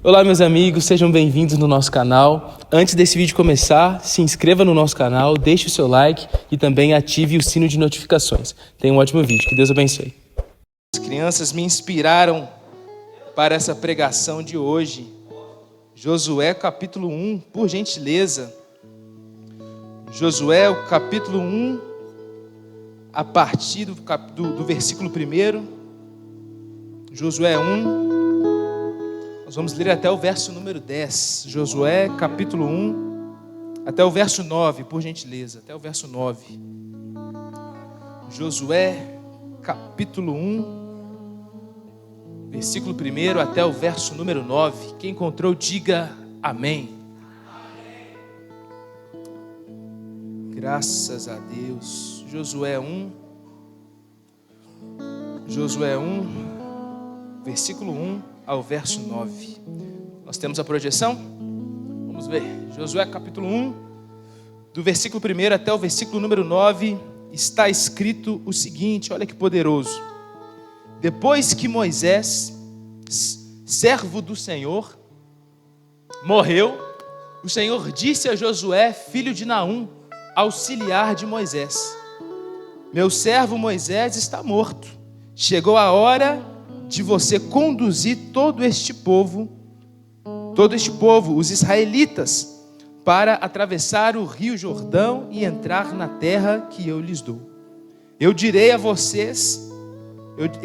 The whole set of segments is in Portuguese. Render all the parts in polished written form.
Olá, meus amigos, sejam bem-vindos no nosso canal. Antes desse vídeo começar, se inscreva no nosso canal, deixe o seu like e também ative o sino de notificações. Tenha um ótimo vídeo, que Deus abençoe. As crianças me inspiraram para essa pregação de hoje. Josué capítulo 1, por gentileza. Josué, o capítulo 1, a partir do versículo 1. Josué 1. Nós vamos ler até o verso número 10. Josué, capítulo 1, até o verso 9, por gentileza. Até o verso 9. Josué, capítulo 1, versículo 1 até o verso número 9. Quem encontrou, diga amém. Graças a Deus. Josué 1, versículo 1 ao verso 9. Nós temos a projeção? Vamos ver. Josué capítulo 1, do versículo 1 até o versículo número 9, está escrito o seguinte, olha que poderoso. Depois que Moisés, servo do Senhor, morreu, o Senhor disse a Josué, filho de Naum, auxiliar de Moisés: meu servo Moisés está morto. Chegou a hora de você conduzir todo este povo, os israelitas, para atravessar o rio Jordão e entrar na terra que eu lhes dou. Eu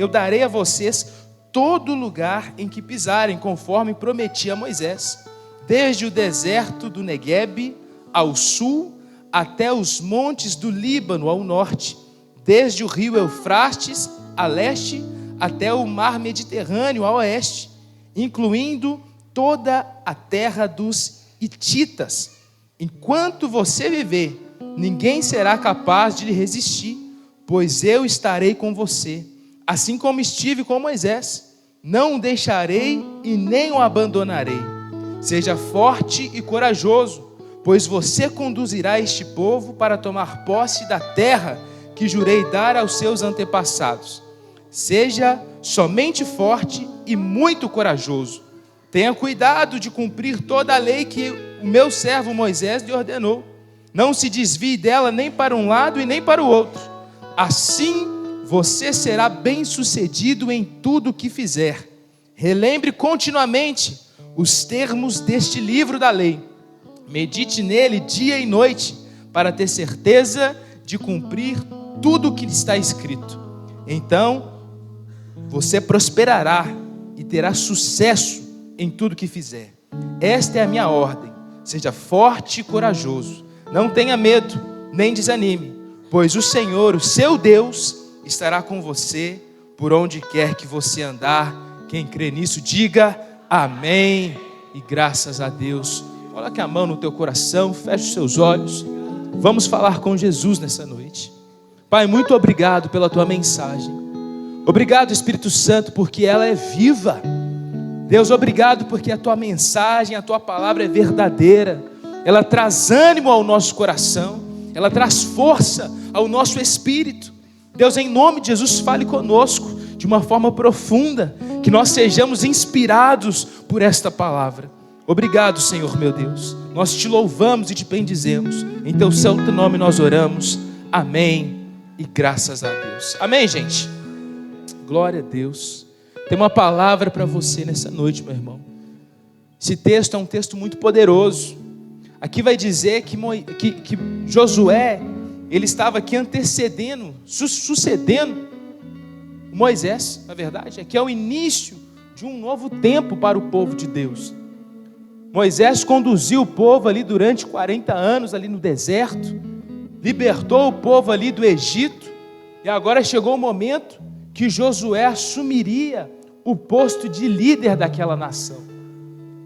darei a vocês todo lugar em que pisarem, conforme prometi a Moisés, desde o deserto do Neguebe ao sul, até os montes do Líbano ao norte, desde o rio Eufrates a leste, até o mar Mediterrâneo a oeste, incluindo toda a terra dos Hititas. Enquanto você viver, ninguém será capaz de lhe resistir, pois eu estarei com você, assim como estive com Moisés. Não o deixarei e nem o abandonarei. Seja forte e corajoso, pois você conduzirá este povo para tomar posse da terra que jurei dar aos seus antepassados. Seja somente forte e muito corajoso. Tenha cuidado de cumprir toda a lei que o meu servo Moisés lhe ordenou. Não se desvie dela nem para um lado e nem para o outro. Assim você será bem-sucedido em tudo o que fizer. Relembre continuamente os termos deste livro da lei. Medite nele dia e noite, para ter certeza de cumprir tudo o que está escrito. Então você prosperará e terá sucesso em tudo que fizer. Esta é a minha ordem. Seja forte e corajoso. Não tenha medo, nem desanime, pois o Senhor, o seu Deus, estará com você por onde quer que você andar. Quem crê nisso, diga amém e graças a Deus. Coloque a mão no teu coração, feche os seus olhos. Vamos falar com Jesus nessa noite. Pai, muito obrigado pela tua mensagem. Obrigado, Espírito Santo, porque ela é viva. Deus, obrigado porque a tua mensagem, a tua palavra é verdadeira. Ela traz ânimo ao nosso coração, ela traz força ao nosso espírito. Deus, em nome de Jesus, fale conosco de uma forma profunda, que nós sejamos inspirados por esta palavra. Obrigado, Senhor meu Deus. Nós te louvamos e te bendizemos. Em teu santo nome nós oramos. Amém e graças a Deus. Amém, gente? Glória a Deus. Tem uma palavra para você nessa noite, meu irmão. Esse texto é um texto muito poderoso. Aqui vai dizer que Josué, ele estava aqui antecedendo, sucedendo Moisés, na verdade. Aqui é o início de um novo tempo para o povo de Deus. Moisés conduziu o povo ali durante 40 anos, ali no deserto, libertou o povo ali do Egito, e agora chegou o momento que Josué assumiria o posto de líder daquela nação.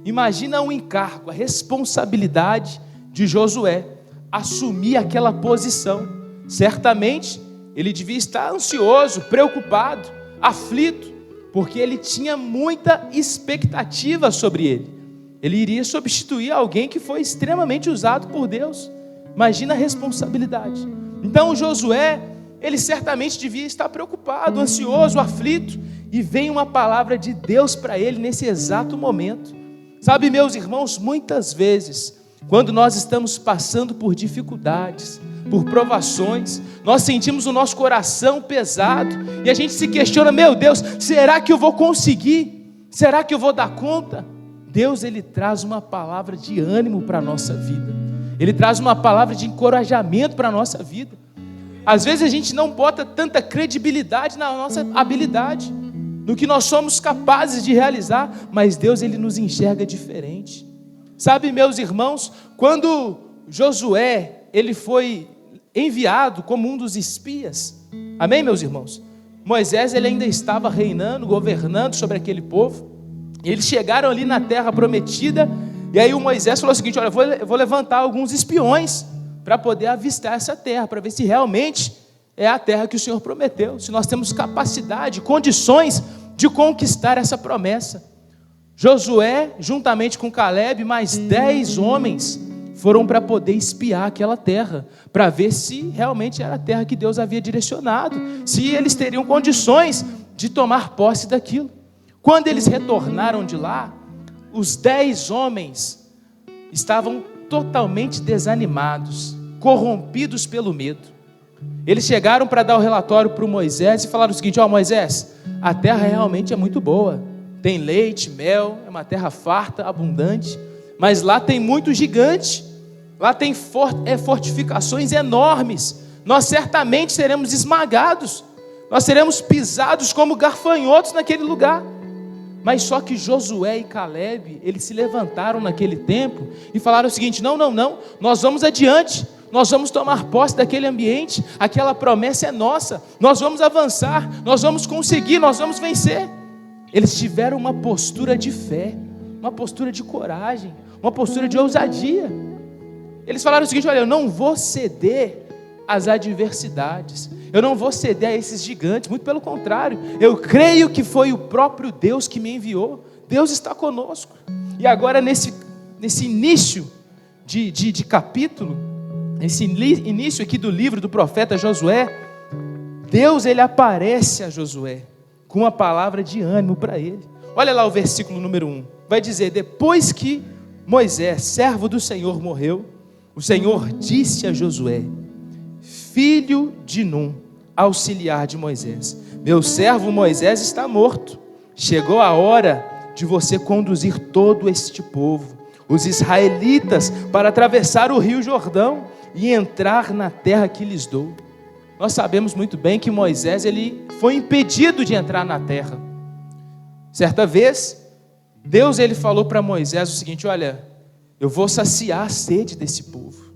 Imagina o encargo, a responsabilidade de Josué, assumir aquela posição. Certamente, ele devia estar ansioso, preocupado, aflito, porque ele tinha muita expectativa sobre ele. Ele iria substituir alguém que foi extremamente usado por Deus. Imagina a responsabilidade. Então Josué, ele certamente devia estar preocupado, ansioso, aflito, e vem uma palavra de Deus para ele nesse exato momento. Sabe, meus irmãos, muitas vezes, quando nós estamos passando por dificuldades, por provações, nós sentimos o nosso coração pesado, e a gente se questiona, meu Deus, será que eu vou conseguir? Será que eu vou dar conta? Deus, Ele traz uma palavra de ânimo para a nossa vida, Ele traz uma palavra de encorajamento para a nossa vida. Às vezes a gente não bota tanta credibilidade na nossa habilidade, no que nós somos capazes de realizar, mas Deus, Ele nos enxerga diferente. Sabe, meus irmãos, quando Josué, ele foi enviado como um dos espias, amém, meus irmãos? Moisés, ele ainda estava reinando, governando sobre aquele povo, e eles chegaram ali na terra prometida, e aí o Moisés falou o seguinte, olha, eu vou levantar alguns espiões, para poder avistar essa terra, para ver se realmente é a terra que o Senhor prometeu, se nós temos capacidade, condições de conquistar essa promessa. Josué, juntamente com Caleb, mais 10 homens, foram para poder espiar aquela terra, para ver se realmente era a terra que Deus havia direcionado, se eles teriam condições de tomar posse daquilo. Quando eles retornaram de lá, os 10 homens estavam totalmente desanimados, corrompidos pelo medo. Eles chegaram para dar o relatório para o Moisés e falaram o seguinte, Moisés, a terra realmente é muito boa, tem leite, mel, é uma terra farta, abundante, mas lá tem muito gigante, lá tem fortificações enormes, nós certamente seremos esmagados, nós seremos pisados como gafanhotos naquele lugar. Mas só que Josué e Caleb, eles se levantaram naquele tempo e falaram o seguinte, não, nós vamos adiante, nós vamos tomar posse daquele ambiente, aquela promessa é nossa, nós vamos avançar, nós vamos conseguir, nós vamos vencer. Eles tiveram uma postura de fé, uma postura de coragem, uma postura de ousadia. Eles falaram o seguinte, olha, eu não vou ceder às adversidades, eu não vou ceder a esses gigantes, muito pelo contrário, eu creio que foi o próprio Deus que me enviou, Deus está conosco. E agora nesse início de capítulo, esse início aqui do livro do profeta Josué, Deus, Ele aparece a Josué com uma palavra de ânimo para ele. Olha lá o versículo número 1, vai dizer, depois que Moisés, servo do Senhor, morreu, o Senhor disse a Josué, filho de Num, auxiliar de Moisés, meu servo Moisés está morto, chegou a hora de você conduzir todo este povo, os israelitas, para atravessar o rio Jordão e entrar na terra que lhes dou. Nós sabemos muito bem que Moisés, ele foi impedido de entrar na terra. Certa vez, Deus, ele falou para Moisés o seguinte, olha, eu vou saciar a sede desse povo.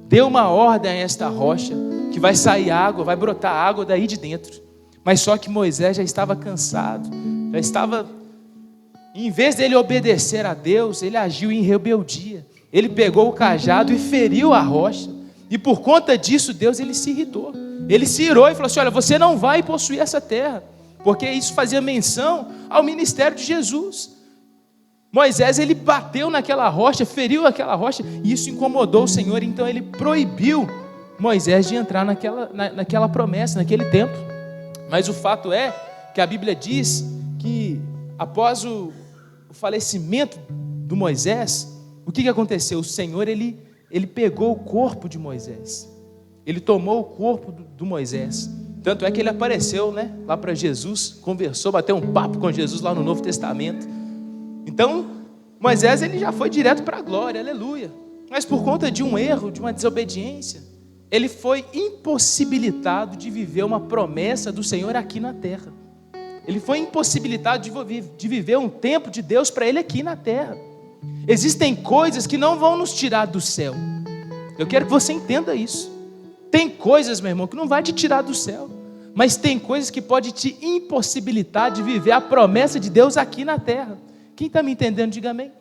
Dê uma ordem a esta rocha, que vai sair água, vai brotar água daí de dentro. Mas só que Moisés já estava cansado, já estava, em vez dele obedecer a Deus, ele agiu em rebeldia. Ele pegou o cajado e feriu a rocha. E por conta disso, Deus, ele se irritou. Ele se irou e falou assim, olha, você não vai possuir essa terra, porque isso fazia menção ao ministério de Jesus. Moisés, ele bateu naquela rocha, feriu aquela rocha, e isso incomodou o Senhor, então ele proibiu Moisés de entrar naquela promessa, naquele templo. Mas o fato é que a Bíblia diz que após o falecimento do Moisés, o que aconteceu? O Senhor, ele pegou o corpo de Moisés, ele tomou o corpo do Moisés, tanto é que ele apareceu, lá para Jesus, conversou, bateu um papo com Jesus lá no Novo Testamento. Então, Moisés, ele já foi direto para a glória, aleluia. Mas por conta de um erro, de uma desobediência, ele foi impossibilitado de viver uma promessa do Senhor aqui na terra. Ele foi impossibilitado de viver um tempo de Deus para ele aqui na terra. Existem coisas que não vão nos tirar do céu. Eu quero que você entenda isso. Tem coisas, meu irmão, que não vai te tirar do céu, mas tem coisas que pode te impossibilitar de viver a promessa de Deus aqui na terra. Quem está me entendendo, diga amém.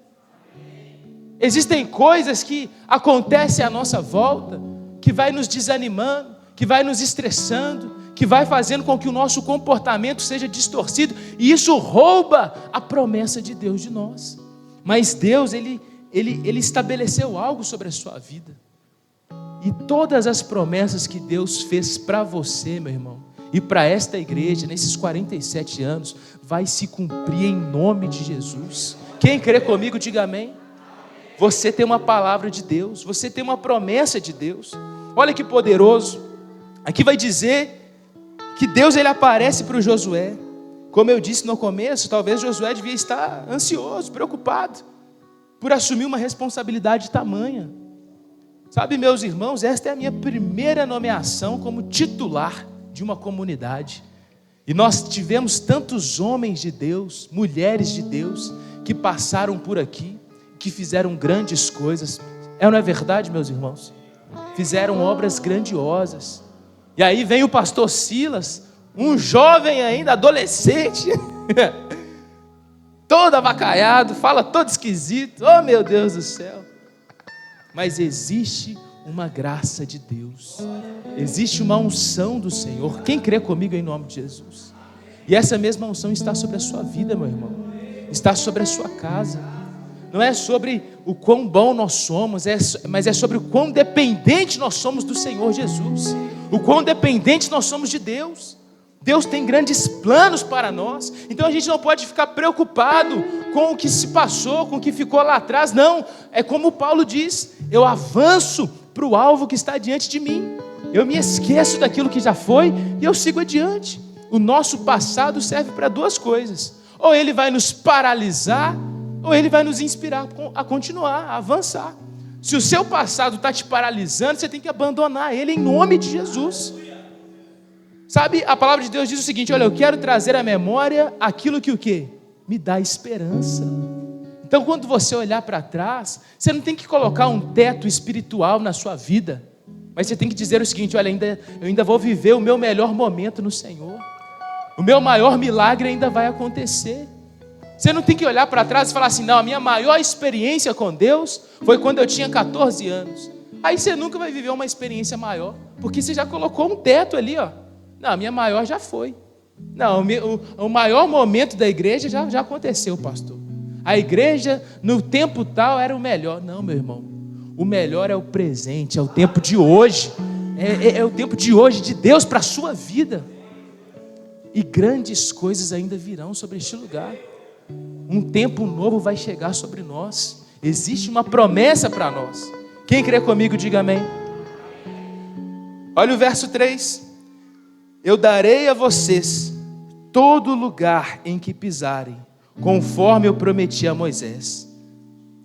Existem coisas que acontecem à nossa volta, que vai nos desanimando, que vai nos estressando, que vai fazendo com que o nosso comportamento seja distorcido, e isso rouba a promessa de Deus de nós. Mas Deus, Ele estabeleceu algo sobre a sua vida, e todas as promessas que Deus fez para você, meu irmão, e para esta igreja, nesses 47 anos, vai se cumprir em nome de Jesus. Quem crê comigo, diga amém. Você tem uma palavra de Deus, você tem uma promessa de Deus. Olha que poderoso. Aqui vai dizer que Deus ele aparece para o Josué. Como eu disse no começo, talvez Josué devia estar ansioso, preocupado, por assumir uma responsabilidade tamanha. Sabe, meus irmãos, esta é a minha primeira nomeação como titular de uma comunidade. E nós tivemos tantos homens de Deus, mulheres de Deus, que passaram por aqui, que fizeram grandes coisas. Não é verdade, meus irmãos? Fizeram obras grandiosas. E aí vem o pastor Silas, um jovem ainda, adolescente, todo avacaiado, fala todo esquisito. Oh, meu Deus do céu. Mas existe uma graça de Deus, existe uma unção do Senhor. Quem crê comigo em nome de Jesus? E essa mesma unção está sobre a sua vida, meu irmão, está sobre a sua casa. Não é sobre o quão bom nós somos, mas é sobre o quão dependente nós somos do Senhor Jesus, o quão dependente nós somos de Deus. Deus tem grandes planos para nós, então a gente não pode ficar preocupado com o que se passou, com o que ficou lá atrás. Não, é como Paulo diz: eu avanço para o alvo que está diante de mim, eu me esqueço daquilo que já foi e eu sigo adiante. O nosso passado serve para duas coisas: ou ele vai nos paralisar, ou ele vai nos inspirar a continuar, a avançar. Se o seu passado está te paralisando, você tem que abandonar ele em nome de Jesus. Sabe, a palavra de Deus diz o seguinte: olha, eu quero trazer à memória aquilo que o quê? Me dá esperança. Então, quando você olhar para trás, você não tem que colocar um teto espiritual na sua vida, mas você tem que dizer o seguinte: olha, eu ainda vou viver o meu melhor momento no Senhor, o meu maior milagre ainda vai acontecer. Você não tem que olhar para trás e falar assim: não, a minha maior experiência com Deus foi quando eu tinha 14 anos. Aí você nunca vai viver uma experiência maior, porque você já colocou um teto ali, ó. Não, a minha maior já foi. Não, o maior momento da igreja já aconteceu, pastor. A igreja, no tempo tal, era o melhor. Não, meu irmão. O melhor é o presente, é o tempo de hoje. É o tempo de hoje, de Deus para a sua vida. E grandes coisas ainda virão sobre este lugar. Um tempo novo vai chegar sobre nós. Existe uma promessa para nós. Quem crê comigo, diga amém. Olha o verso 3. Eu darei a vocês todo lugar em que pisarem, conforme eu prometi a Moisés.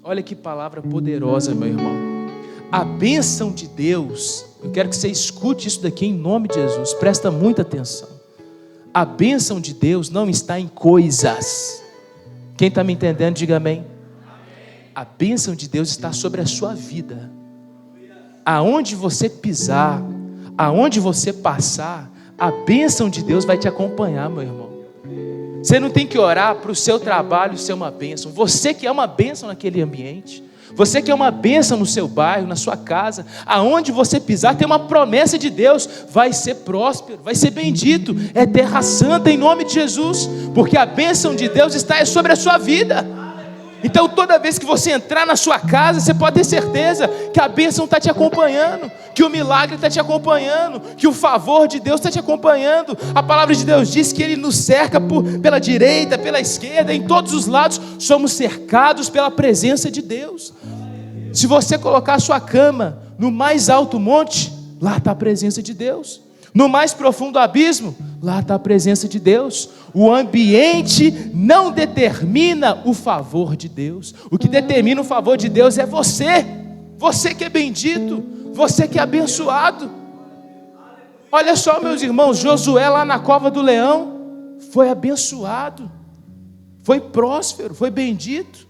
Olha que palavra poderosa, meu irmão. A bênção de Deus, eu quero que você escute isso daqui em nome de Jesus, presta muita atenção. A bênção de Deus não está em coisas. Quem está me entendendo, diga amém. A bênção de Deus está sobre a sua vida. Aonde você pisar, aonde você passar, a bênção de Deus vai te acompanhar, meu irmão. Você não tem que orar para o seu trabalho ser uma bênção. Você que é uma bênção naquele ambiente, você que é uma bênção no seu bairro, na sua casa, aonde você pisar, tem uma promessa de Deus, vai ser próspero, vai ser bendito, é terra santa em nome de Jesus, porque a bênção de Deus está sobre a sua vida. Então toda vez que você entrar na sua casa, você pode ter certeza que a bênção está te acompanhando, que o milagre está te acompanhando, que o favor de Deus está te acompanhando. A palavra de Deus diz que Ele nos cerca pela direita, pela esquerda, em todos os lados, somos cercados pela presença de Deus. Se você colocar a sua cama no mais alto monte, lá está a presença de Deus. No mais profundo abismo, lá está a presença de Deus. O ambiente não determina o favor de Deus. O que determina o favor de Deus é você. Você que é bendito, você que é abençoado. Olha só, meus irmãos, Josué lá na cova do leão foi abençoado, foi próspero, foi bendito.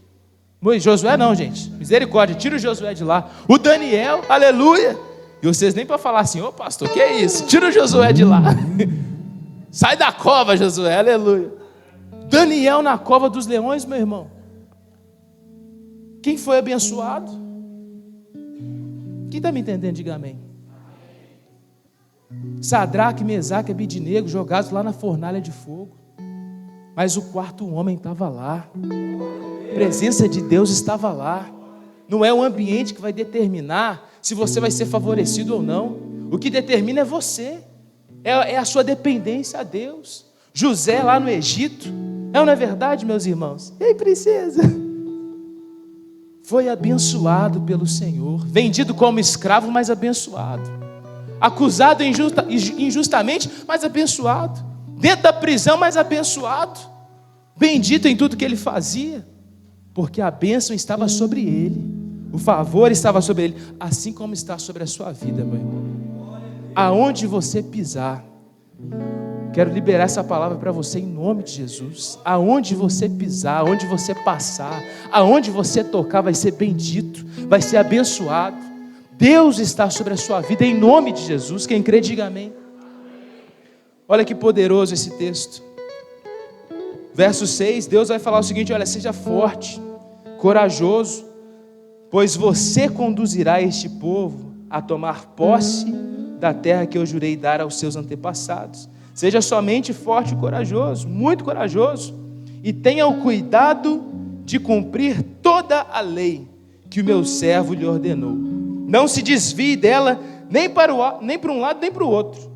Josué não, gente, misericórdia, tira o Josué de lá. O Daniel, aleluia. E vocês nem para falar assim: ô pastor, que é isso? Tira o Josué de lá. Sai da cova, Josué, aleluia. Daniel na cova dos leões, meu irmão. Quem foi abençoado? Quem está me entendendo, diga amém. Sadraque, Mesaque e Abidnego jogados lá na fornalha de fogo. Mas o quarto homem estava lá. A presença de Deus estava lá. Não é o ambiente que vai determinar se você vai ser favorecido ou não. O que determina é você. É a sua dependência a Deus. José lá no Egito. Não é verdade, meus irmãos? Ei, princesa, foi abençoado pelo Senhor, vendido como escravo, mas abençoado, acusado injustamente, mas abençoado, dentro da prisão, mas abençoado, bendito em tudo que ele fazia, porque a bênção estava sobre ele, o favor estava sobre ele, assim como está sobre a sua vida, meu irmão. Aonde você pisar, quero liberar essa palavra para você em nome de Jesus. Aonde você pisar, aonde você passar, aonde você tocar, vai ser bendito, vai ser abençoado. Deus está sobre a sua vida em nome de Jesus. Quem crê, diga amém. Olha que poderoso esse texto. Verso 6, Deus vai falar o seguinte: olha, seja forte, corajoso, pois você conduzirá este povo a tomar posse da terra que eu jurei dar aos seus antepassados. Seja somente forte e corajoso, muito corajoso, e tenha o cuidado de cumprir toda a lei que o meu servo lhe ordenou. Não se desvie dela nem para um lado nem para o outro,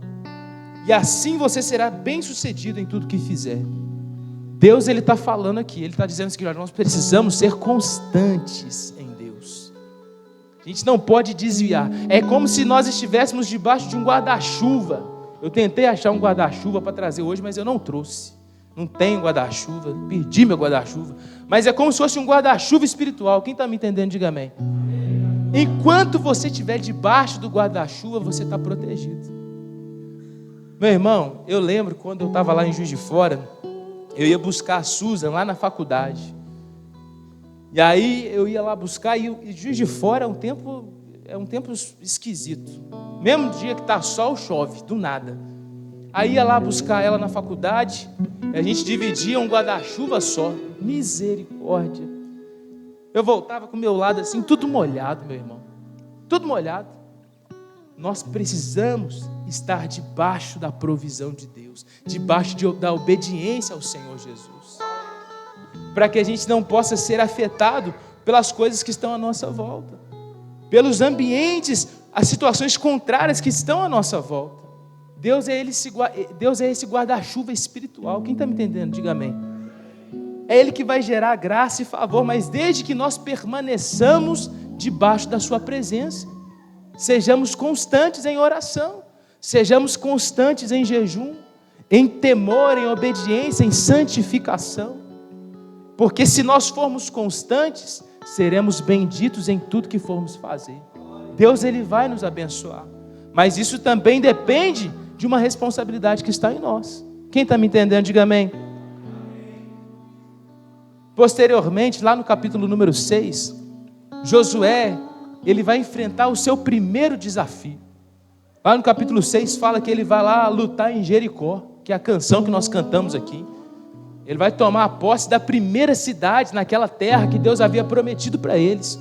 e assim você será bem sucedido em tudo que fizer. Deus, Ele está falando aqui, Ele está dizendo que nós precisamos ser constantes em Deus. A gente não pode desviar. É como se nós estivéssemos debaixo de um guarda-chuva. Eu tentei achar um guarda-chuva para trazer hoje, mas eu não trouxe. Não tenho guarda-chuva, perdi meu guarda-chuva. Mas é como se fosse um guarda-chuva espiritual. Quem está me entendendo, diga amém. Enquanto você estiver debaixo do guarda-chuva, você está protegido. Meu irmão, eu lembro quando eu estava lá em Juiz de Fora, eu ia buscar a Susan lá na faculdade. E aí eu ia lá buscar, e Juiz de Fora é um tempo esquisito. Mesmo dia que está sol, chove, do nada. Aí ia lá buscar ela na faculdade, e a gente dividia um guarda-chuva só. Misericórdia. Eu voltava com o meu lado assim, tudo molhado, meu irmão. Tudo molhado. Nós precisamos estar debaixo da provisão de Deus, debaixo da obediência ao Senhor Jesus, para que a gente não possa ser afetado pelas coisas que estão à nossa volta, pelos ambientes, as situações contrárias que estão à nossa volta. Deus é esse guarda-chuva espiritual. Quem está me entendendo, diga amém. É Ele que vai gerar graça e favor, mas desde que nós permaneçamos debaixo da sua presença, sejamos constantes em oração, sejamos constantes em jejum, em temor, em obediência, em santificação, porque se nós formos constantes, seremos benditos em tudo que formos fazer. Deus, Ele vai nos abençoar, mas isso também depende de uma responsabilidade que está em nós. Quem está me entendendo, diga amém. Posteriormente, lá no capítulo número 6, Josué, ele vai enfrentar o seu primeiro desafio. Lá no capítulo 6 fala que ele vai lá lutar em Jericó, que é a canção que nós cantamos aqui. Ele vai tomar a posse da primeira cidade naquela terra que Deus havia prometido para eles.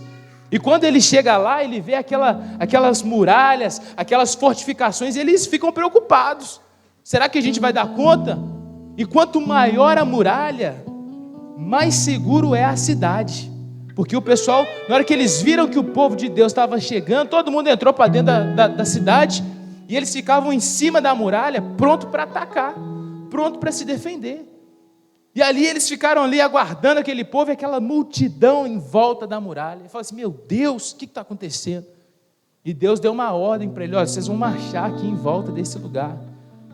E quando ele chega lá, ele vê aquelas muralhas, aquelas fortificações, e eles ficam preocupados. Será que a gente vai dar conta? E quanto maior a muralha, mais seguro é a cidade. Porque o pessoal, na hora que eles viram que o povo de Deus estava chegando, todo mundo entrou para dentro da cidade, e eles ficavam em cima da muralha, pronto para atacar, pronto para se defender. E ali eles ficaram ali aguardando aquele povo e aquela multidão em volta da muralha. E falaram assim: meu Deus, o que está acontecendo? E Deus deu uma ordem para ele: olha, vocês vão marchar aqui em volta desse lugar,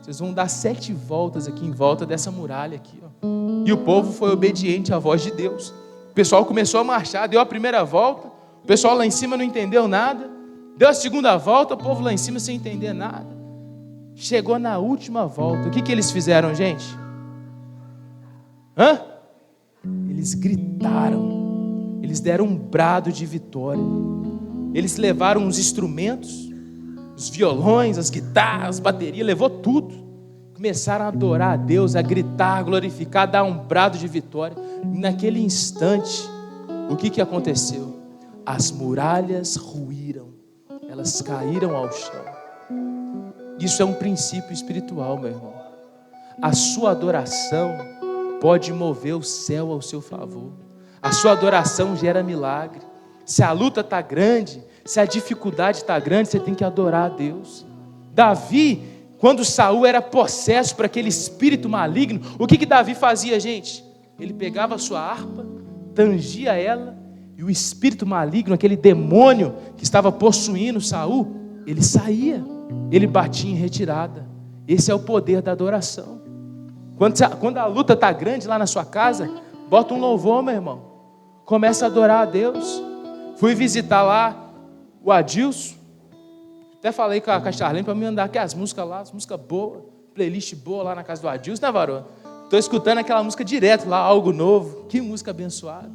vocês vão dar 7 voltas aqui em volta dessa muralha aqui, ó. E o povo foi obediente à voz de Deus. O pessoal começou a marchar, deu a primeira volta, o pessoal lá em cima não entendeu nada, deu a segunda volta, o povo lá em cima sem entender nada. Chegou na última volta, o que eles fizeram, gente? Eles gritaram, eles deram um brado de vitória, eles levaram os instrumentos, os violões, as guitarras, as baterias, levou tudo, começaram a adorar a Deus, a gritar, a glorificar, a dar um brado de vitória. E naquele instante, o que aconteceu? As muralhas ruíram, elas caíram ao chão. Isso é um princípio espiritual, meu irmão. A sua adoração pode mover o céu ao seu favor. A sua adoração gera milagre. Se a luta está grande, se a dificuldade está grande, você tem que adorar a Deus. Davi, quando Saul era possesso por aquele espírito maligno, o que Davi fazia, gente? Ele pegava a sua harpa, tangia ela E o espírito maligno, aquele demônio que estava possuindo Saul, ele saía, ele batia em retirada. Esse é o poder da adoração. Quando a luta está grande lá na sua casa, bota um louvor, meu irmão. Começa a adorar a Deus. Fui visitar lá o Adilson. Até falei com a Charlene para me andar aqui as músicas lá, as músicas boas, playlist boa lá na casa do Adilson, né, varão? Estou escutando aquela música direto lá, algo novo. Que música abençoada.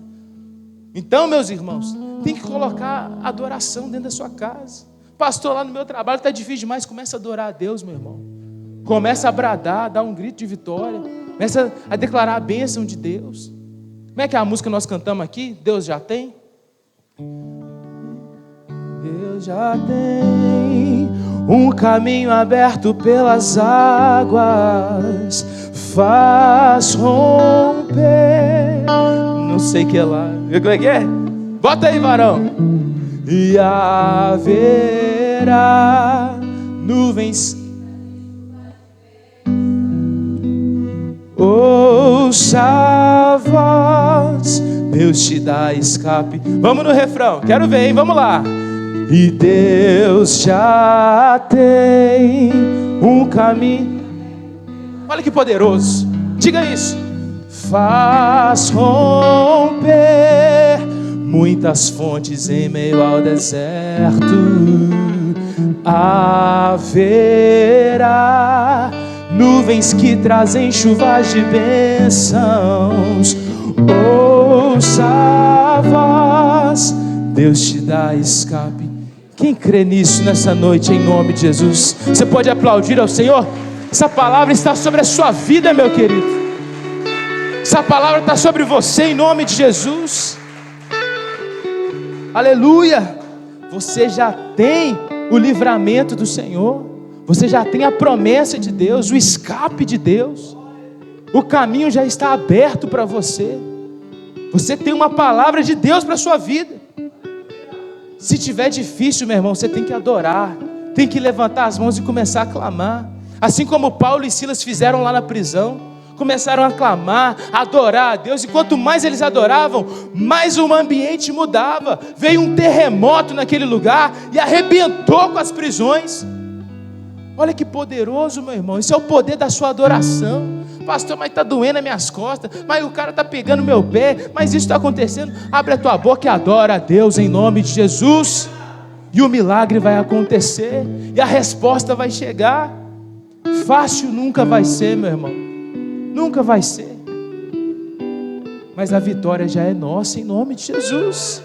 Então, meus irmãos, tem que colocar adoração dentro da sua casa. Pastor, lá no meu trabalho está difícil demais. Começa a adorar a Deus, meu irmão. Começa a bradar, dar um grito de vitória. Começa a declarar a bênção de Deus. Como é que é a música que nós cantamos aqui? Deus já tem? Deus já tem um caminho aberto pelas águas, faz romper. Não sei o que é lá. Como é que é? Bota aí, varão. E haverá nuvens. Ouça a voz, Deus te dá escape. Vamos no refrão, quero ver, hein? Vamos lá. E Deus já tem um caminho. Olha que poderoso. Diga isso. Faz romper muitas fontes em meio ao deserto. Haverá nuvens que trazem chuvas de bênçãos. Ouça a voz, Deus te dá escape. Quem crê nisso nessa noite, em nome de Jesus? Você pode aplaudir ao Senhor? Essa palavra está sobre a sua vida, meu querido. Essa palavra está sobre você, em nome de Jesus. Aleluia. Você já tem o livramento do Senhor. Você já tem a promessa de Deus, o escape de Deus. O caminho já está aberto para você. Você tem uma palavra de Deus para a sua vida. Se tiver difícil, meu irmão, você tem que adorar. Tem que levantar as mãos e começar a clamar. Assim como Paulo e Silas fizeram lá na prisão. Começaram a clamar, a adorar a Deus. E quanto mais eles adoravam, mais o ambiente mudava. Veio um terremoto naquele lugar e arrebentou com as prisões. Olha que poderoso, meu irmão. Isso é o poder da sua adoração. Pastor, mas está doendo as minhas costas. Mas o cara está pegando meu pé. Mas isso está acontecendo. Abre a tua boca e adora a Deus em nome de Jesus. E o milagre vai acontecer. E a resposta vai chegar. Fácil nunca vai ser, meu irmão. Nunca vai ser. Mas a vitória já é nossa em nome de Jesus.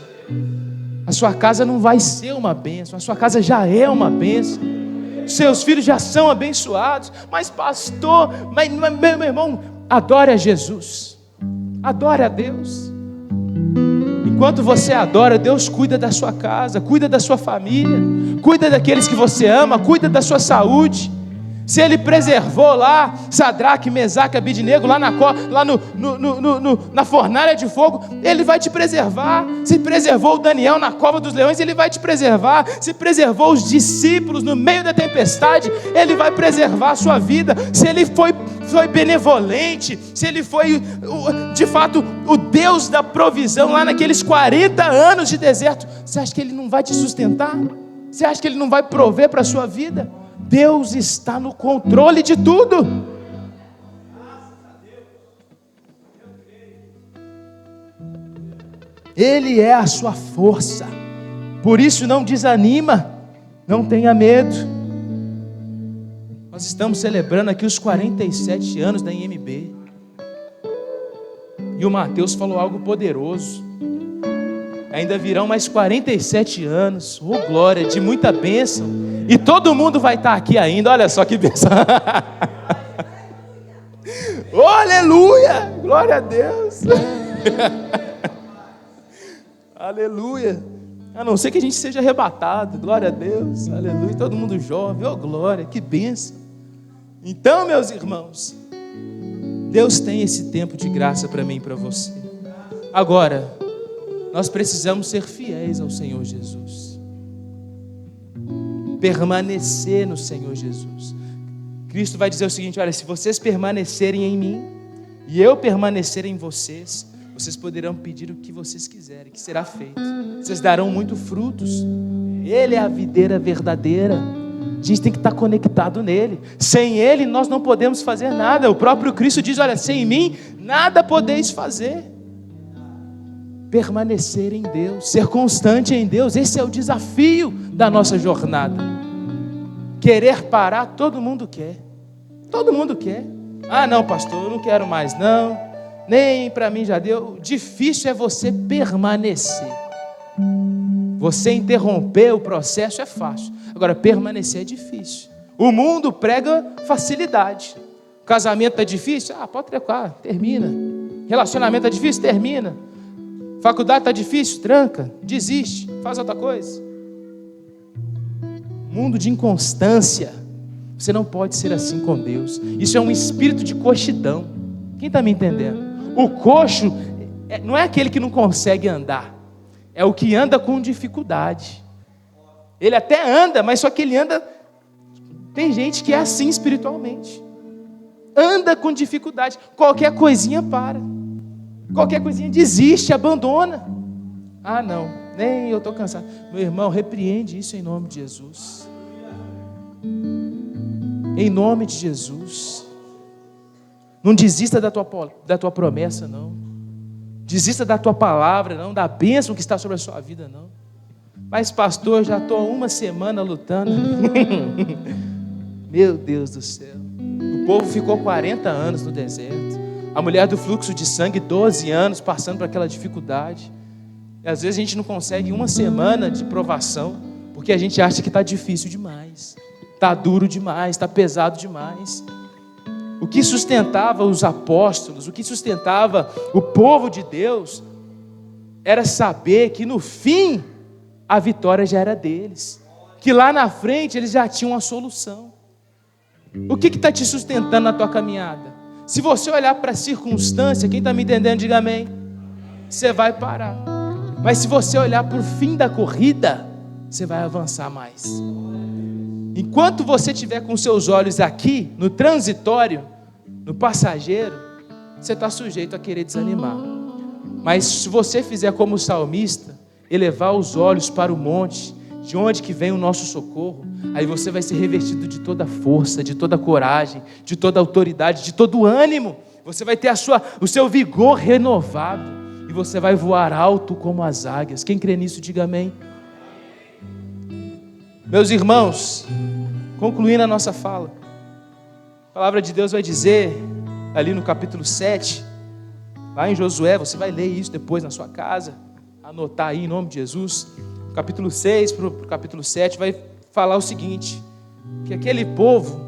A sua casa não vai ser uma bênção. A sua casa já é uma bênção. Seus filhos já são abençoados. Mas pastor, meu irmão, adore a Jesus. Adore a Deus. Enquanto você adora, Deus cuida da sua casa, cuida da sua família, cuida daqueles que você ama, cuida da sua saúde. Se Ele preservou lá Sadraque, Mesaque, Abidnego, lá na fornalha de fogo, Ele vai te preservar. Se preservou o Daniel na cova dos leões, Ele vai te preservar. Se preservou os discípulos no meio da tempestade, Ele vai preservar a sua vida. Se Ele foi benevolente, se Ele foi de fato o Deus da provisão lá naqueles 40 anos de deserto, você acha que Ele não vai te sustentar? Você acha que Ele não vai prover para a sua vida? Deus está no controle de tudo. Ele é a sua força. Por isso não desanima, não tenha medo. Nós estamos celebrando aqui os 47 anos da IMB. E o Mateus falou algo poderoso. Ainda virão mais 47 anos, oh glória, de muita bênção. E todo mundo vai estar aqui ainda, olha só que bênção. Oh, aleluia, glória a Deus. Aleluia. A não ser que a gente seja arrebatado, glória a Deus, aleluia. Todo mundo jovem, oh glória, que bênção. Então, meus irmãos, Deus tem esse tempo de graça para mim e para você. Agora, nós precisamos ser fiéis ao Senhor Jesus. Permanecer no Senhor Jesus. Cristo vai dizer o seguinte: olha, se vocês permanecerem em mim e eu permanecer em vocês, vocês poderão pedir o que vocês quiserem, que será feito. Vocês darão muito frutos. Ele é a videira verdadeira. A gente tem que estar conectado nele. Sem ele nós não podemos fazer nada. O próprio Cristo diz, olha, sem mim nada podeis fazer. Permanecer em Deus, ser constante em Deus, esse é o desafio da nossa jornada. Querer parar, todo mundo quer. Todo mundo quer. Ah não, pastor, eu não quero mais não, nem para mim já deu. Difícil é você permanecer. Você interromper o processo é fácil, agora permanecer é difícil. O mundo prega facilidade. Casamento é difícil? Pode trocar, termina. Relacionamento é difícil? Termina. Faculdade está difícil? Tranca, desiste, faz outra coisa. Mundo de inconstância. Você não pode ser assim com Deus. Isso é um espírito de coxidão. Quem está me entendendo? O coxo não é aquele que não consegue andar, é o que anda com dificuldade. Ele até anda, mas só que ele anda. Tem gente que é assim espiritualmente, anda com dificuldade, qualquer coisinha para, qualquer coisinha desiste, abandona. Não, nem eu estou cansado. Meu irmão, repreende isso em nome de Jesus. Em nome de Jesus. Não desista da tua promessa, não. Desista da tua palavra, não. Da bênção que está sobre a sua vida, não. Mas pastor, já estou 1 semana lutando. Meu Deus do céu. O povo ficou 40 anos no deserto. A mulher do fluxo de sangue, 12 anos passando por aquela dificuldade. E às vezes a gente não consegue 1 semana de provação, porque a gente acha que está difícil demais, está duro demais, está pesado demais. O que sustentava os apóstolos, o que sustentava o povo de Deus, era saber que no fim a vitória já era deles, que lá na frente eles já tinham a solução. O que está te sustentando na tua caminhada? Se você olhar para a circunstância, quem está me entendendo, diga amém. Você vai parar. Mas se você olhar para o fim da corrida, você vai avançar mais. Enquanto você estiver com seus olhos aqui, no transitório, no passageiro, você está sujeito a querer desanimar. Mas se você fizer como o salmista, elevar os olhos para o monte, de onde que vem o nosso socorro, aí você vai ser revestido de toda força, de toda coragem, de toda autoridade, de todo ânimo. Você vai ter o seu vigor renovado e você vai voar alto como as águias. Quem crê nisso, diga amém. Meus irmãos, concluindo a nossa fala, a palavra de Deus vai dizer, ali no capítulo 7, lá em Josué, você vai ler isso depois na sua casa, anotar aí em nome de Jesus, capítulo 6 para o capítulo 7, vai falar o seguinte, que aquele povo,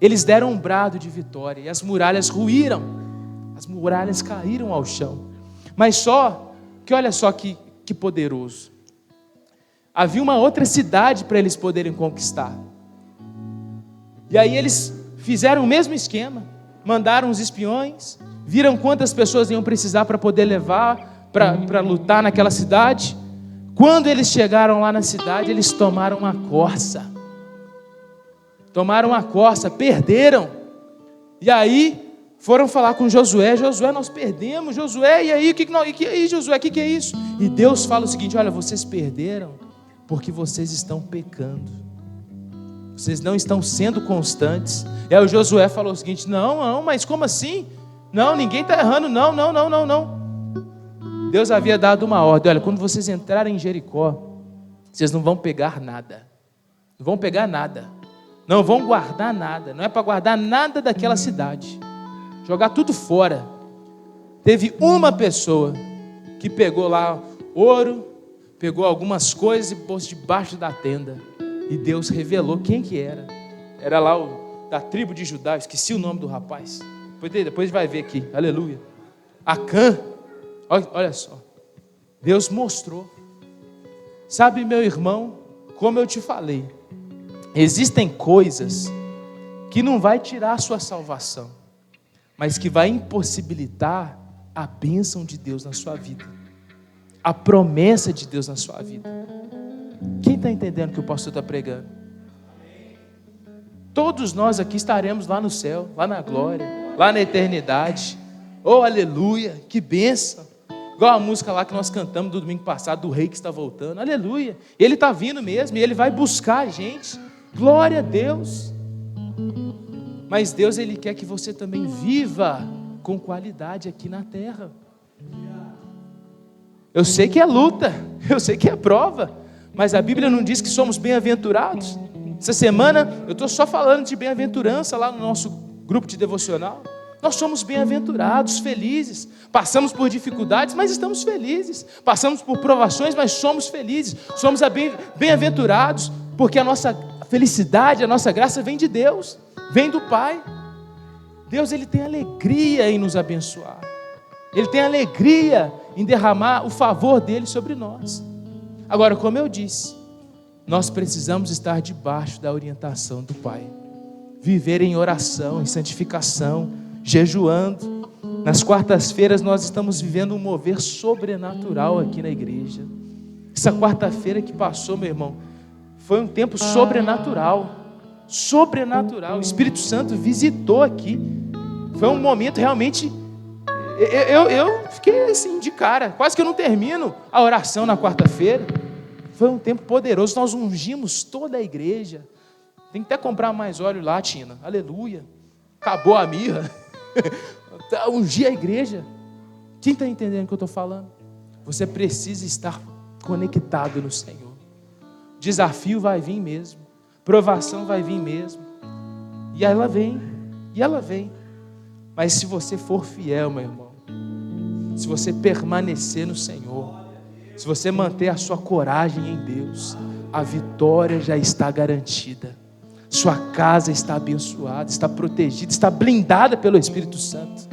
eles deram um brado de vitória, e as muralhas ruíram, as muralhas caíram ao chão, mas só, que olha só que poderoso, havia uma outra cidade para eles poderem conquistar, e aí eles fizeram o mesmo esquema, mandaram os espiões, viram quantas pessoas iam precisar para poder levar, para lutar naquela cidade. Quando eles chegaram lá na cidade, eles tomaram uma corça, perderam, e aí foram falar com Josué, nós perdemos, Josué, e aí, Josué, o que é isso? E Deus fala o seguinte, olha, vocês perderam, porque vocês estão pecando, vocês não estão sendo constantes. E aí o Josué falou o seguinte, não, mas como assim? Não, ninguém está errando, não. Deus havia dado uma ordem, olha, quando vocês entrarem em Jericó, vocês não vão pegar nada, não vão guardar nada, não é para guardar nada daquela cidade, jogar tudo fora. Teve uma pessoa que pegou lá ouro, pegou algumas coisas e pôs debaixo da tenda, e Deus revelou quem que era lá da tribo de Judá, esqueci o nome do rapaz, depois vai ver aqui, aleluia, Acã. Olha só, Deus mostrou. Sabe, meu irmão, como eu te falei, existem coisas que não vai tirar a sua salvação, mas que vai impossibilitar a bênção de Deus na sua vida, a promessa de Deus na sua vida. Quem está entendendo o que o pastor está pregando? Todos nós aqui estaremos lá no céu, lá na glória, lá na eternidade. Oh, aleluia, que bênção! Igual a música lá que nós cantamos do domingo passado, do rei que está voltando. Aleluia. Ele está vindo mesmo e ele vai buscar a gente. Glória a Deus. Mas Deus, Ele quer que você também viva com qualidade aqui na terra. Eu sei que é luta, eu sei que é prova, mas a Bíblia não diz que somos bem-aventurados. Essa semana eu estou só falando de bem-aventurança lá no nosso grupo de devocional. Nós somos bem-aventurados, felizes. Passamos por dificuldades, mas estamos felizes. Passamos por provações, mas somos felizes. Somos bem-aventurados, porque a nossa felicidade, a nossa graça vem de Deus, vem do Pai. Deus, Ele tem alegria em nos abençoar. Ele tem alegria em derramar o favor dEle sobre nós. Agora, como eu disse, nós precisamos estar debaixo da orientação do Pai. Viver em oração, em santificação, jejuando. Nas quartas-feiras nós estamos vivendo um mover sobrenatural aqui na igreja. Essa quarta-feira que passou, meu irmão, foi um tempo sobrenatural. Sobrenatural. O Espírito Santo visitou aqui. Foi um momento realmente... Eu fiquei assim de cara. Quase que eu não termino a oração na quarta-feira. Foi um tempo poderoso. Nós ungimos toda a igreja. Tem que até comprar mais óleo lá, Tina. Aleluia. Acabou a mirra. Ungir a igreja. Quem está entendendo o que eu estou falando? Você precisa estar conectado no Senhor. Desafio vai vir mesmo. Provação vai vir mesmo. E ela vem. E ela vem. Mas se você for fiel, meu irmão, se você permanecer no Senhor, se você manter a sua coragem em Deus, a vitória já está garantida. Sua casa está abençoada, está protegida, está blindada pelo Espírito Santo.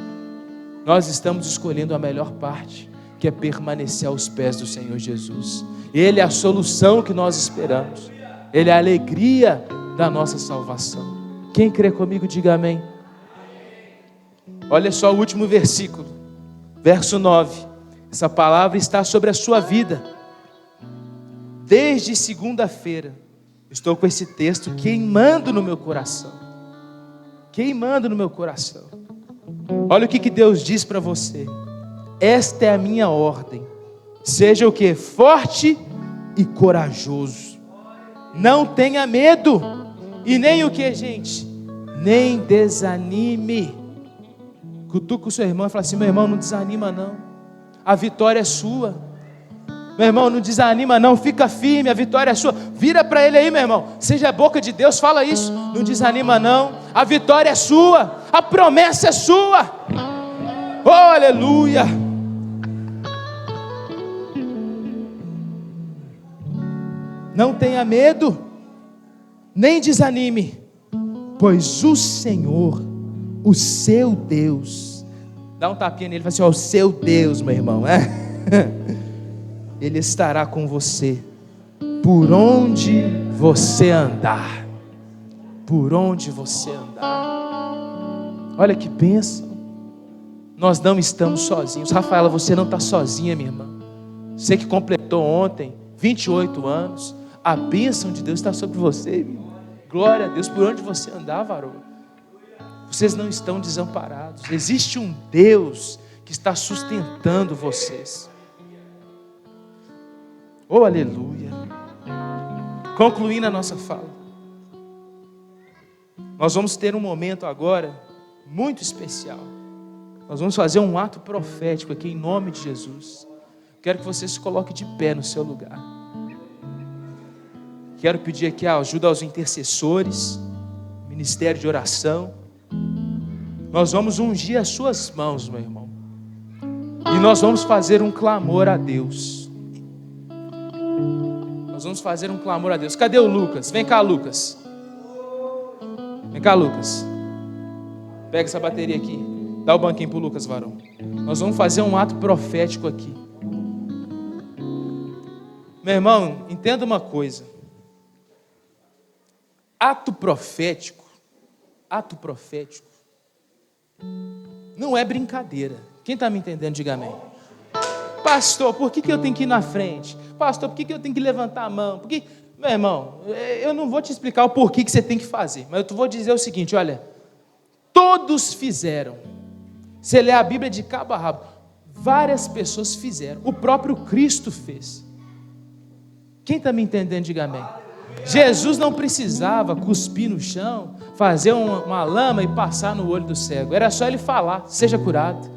Nós estamos escolhendo a melhor parte, que é permanecer aos pés do Senhor Jesus. Ele é a solução que nós esperamos. Ele é a alegria da nossa salvação. Quem crê comigo, diga amém. Olha só o último versículo, verso 9. Essa palavra está sobre a sua vida. Desde segunda-feira, estou com esse texto queimando no meu coração. Queimando no meu coração. Olha o que Deus diz para você. Esta é a minha ordem. Seja o que? Forte e corajoso. Não tenha medo. E nem o que, gente? Nem desanime. Cutuca o seu irmão e fala assim: meu irmão, não desanima não. A vitória é sua. Meu irmão, não desanima não, fica firme, a vitória é sua. Vira para ele aí, meu irmão. Seja a boca de Deus, fala isso. Não desanima não, a vitória é sua. A promessa é sua. Oh, aleluia. Não tenha medo, nem desanime, pois o Senhor, o seu Deus, dá um tapinha nele e fala assim: ó, o seu Deus, meu irmão, Ele estará com você, por onde você andar, por onde você andar. Olha que bênção, nós não estamos sozinhos. Rafaela, você não está sozinha, minha irmã. Você que completou ontem 28 anos, a bênção de Deus está sobre você, minha irmã. Glória a Deus, por onde você andar, varão. Vocês não estão desamparados. Existe um Deus que está sustentando vocês. Oh, aleluia. Concluindo a nossa fala, nós vamos ter um momento agora muito especial. Nós vamos fazer um ato profético aqui em nome de Jesus. Quero que você se coloque de pé no seu lugar. Quero pedir aqui a ajuda aos intercessores, ministério de oração. Nós vamos ungir as suas mãos, meu irmão. E nós vamos fazer um clamor a Deus. Nós vamos fazer um clamor a Deus. Cadê o Lucas? Vem cá, Lucas. Vem cá, Lucas. Pega essa bateria aqui. Dá o banquinho pro Lucas, varão. Nós vamos fazer um ato profético aqui. Meu irmão, entenda uma coisa. Ato profético não é brincadeira. Quem está me entendendo, diga amém. Pastor, por que eu tenho que ir na frente? Pastor, por que eu tenho que levantar a mão? Porque, meu irmão, eu não vou te explicar o porquê que você tem que fazer, mas eu vou dizer o seguinte: olha, todos fizeram. Você lê a Bíblia de cabo a rabo. Várias pessoas fizeram. O próprio Cristo fez. Quem está me entendendo, diga amém. Jesus não precisava cuspir no chão, fazer uma lama e passar no olho do cego. Era só ele falar, seja curado.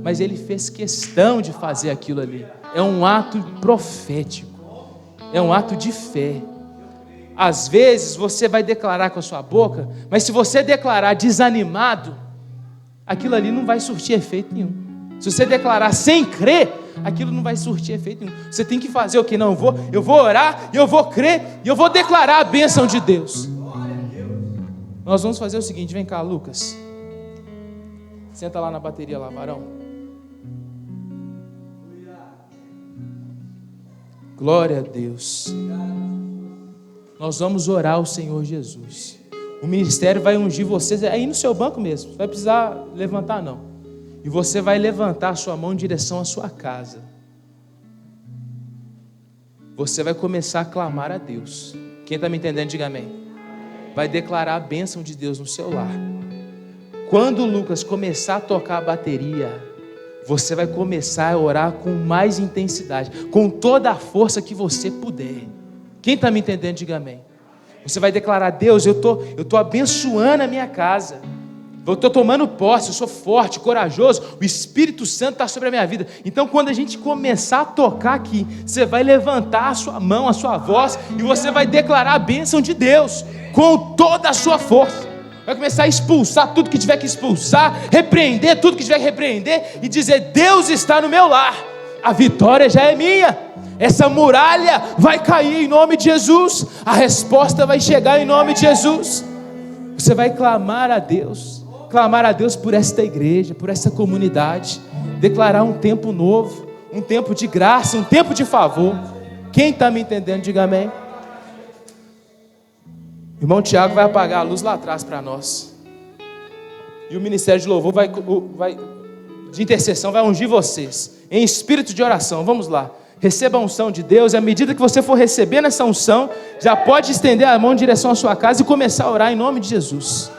Mas ele fez questão de fazer aquilo ali. É um ato profético. É um ato de fé. Às vezes você vai declarar com a sua boca, mas se você declarar desanimado, aquilo ali não vai surtir efeito nenhum. Se você declarar sem crer, aquilo não vai surtir efeito nenhum. Você tem que fazer o que? Não, eu vou orar, eu vou crer, e eu vou declarar a bênção de Deus. Nós vamos fazer o seguinte, vem cá, Lucas. Senta lá na bateria lá, varão. Glória a Deus. Nós vamos orar ao Senhor Jesus. O ministério vai ungir vocês, aí no seu banco mesmo, não vai precisar levantar não. E você vai levantar a sua mão em direção à sua casa. Você vai começar a clamar a Deus. Quem está me entendendo, diga amém. Vai declarar a bênção de Deus no seu lar. Quando o Lucas começar a tocar a bateria, você vai começar a orar com mais intensidade, com toda a força que você puder. Quem está me entendendo, diga amém. Você vai declarar: Deus, eu tô abençoando a minha casa. Eu estou tomando posse, eu sou forte, corajoso, o Espírito Santo está sobre a minha vida. Então quando a gente começar a tocar aqui, você vai levantar a sua mão, a sua voz, e você vai declarar a bênção de Deus, com toda a sua força. Vai começar a expulsar tudo que tiver que expulsar, repreender tudo que tiver que repreender, e dizer: Deus está no meu lar, a vitória já é minha, essa muralha vai cair em nome de Jesus, a resposta vai chegar em nome de Jesus. Você vai clamar a Deus por esta igreja, por essa comunidade, declarar um tempo novo, um tempo de graça, um tempo de favor. Quem está me entendendo, diga amém. O irmão Tiago vai apagar a luz lá atrás para nós, e o ministério de louvor de intercessão vai ungir vocês, em espírito de oração. Vamos lá, receba a unção de Deus, e à medida que você for recebendo essa unção, já pode estender a mão em direção à sua casa e começar a orar em nome de Jesus.